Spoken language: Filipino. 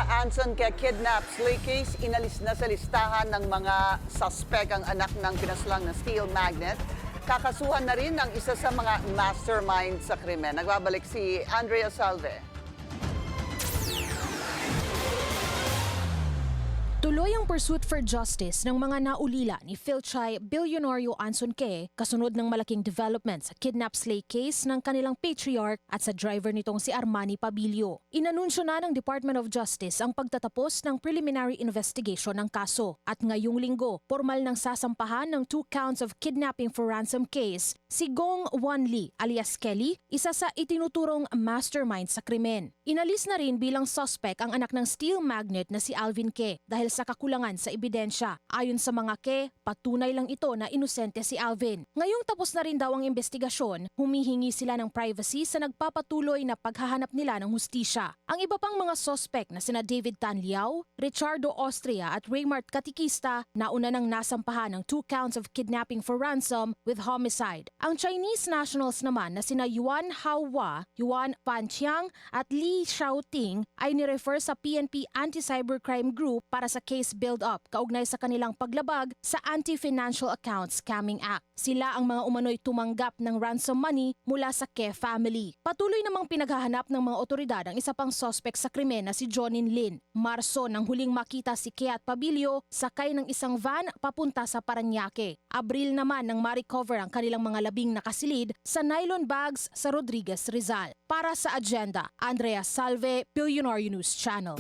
Anson Ke kidnap slay case, inalis na sa listahan ng mga suspect ang anak ng pinaslang na steel magnet. Kakasuhan na rin ang isa sa mga mastermind sa krimen. Nagbabalik si Andrea Salve. Tuloy ang pursuit for justice ng mga naulila ni Philchay Bilyonario Anson Ke kasunod ng malaking development sa kidnap slay case ng kanilang patriarch at sa driver nitong si Armani Pabilio. Inanunsyo na ng Department of Justice ang pagtatapos ng preliminary investigation ng kaso at ngayong linggo, formal nang sasampahan ng 2 counts of kidnapping for ransom case si Gong Wan Lee alias Kelly, isa sa itinuturong mastermind sa krimen. Inalis na rin bilang suspect ang anak ng steel magnet na si Alvin Ke dahil sa kakulangan sa ebidensya. Ayon sa mga Ke, patunay lang ito na inosente si Alvin. Ngayong tapos na rin daw ang investigasyon, humihingi sila ng privacy sa nagpapatuloy na paghahanap nila ng hustisya. Ang iba pang mga suspect na sina David Tan Liao, Richardo Austria at Raymart Katikista nauna nang nasampahan ng 2 counts of kidnapping for ransom with homicide. Ang Chinese nationals naman na sina Yuan Haohua, Yuan Fanqiang at Li Xiaoting ay nirefer sa PNP Anti-Cybercrime Group para sa case build-up kaugnay sa kanilang paglabag sa Anti-Financial Accounts Scamming Act. Sila ang mga umano'y tumanggap ng ransom money mula sa Ke family. Patuloy namang pinaghahanap ng mga otoridad ang isa pang suspect sa krimen na si Jonin Lin. Marso nang huling makita si Ke at Pabilio sakay ng isang van papunta sa Parañaque. Abril naman nang ma-recover ang kanilang mga labing nakasilid sa nylon bags sa Rodriguez, Rizal. Para sa Agenda, Andrea Salve, Billionaire News Channel.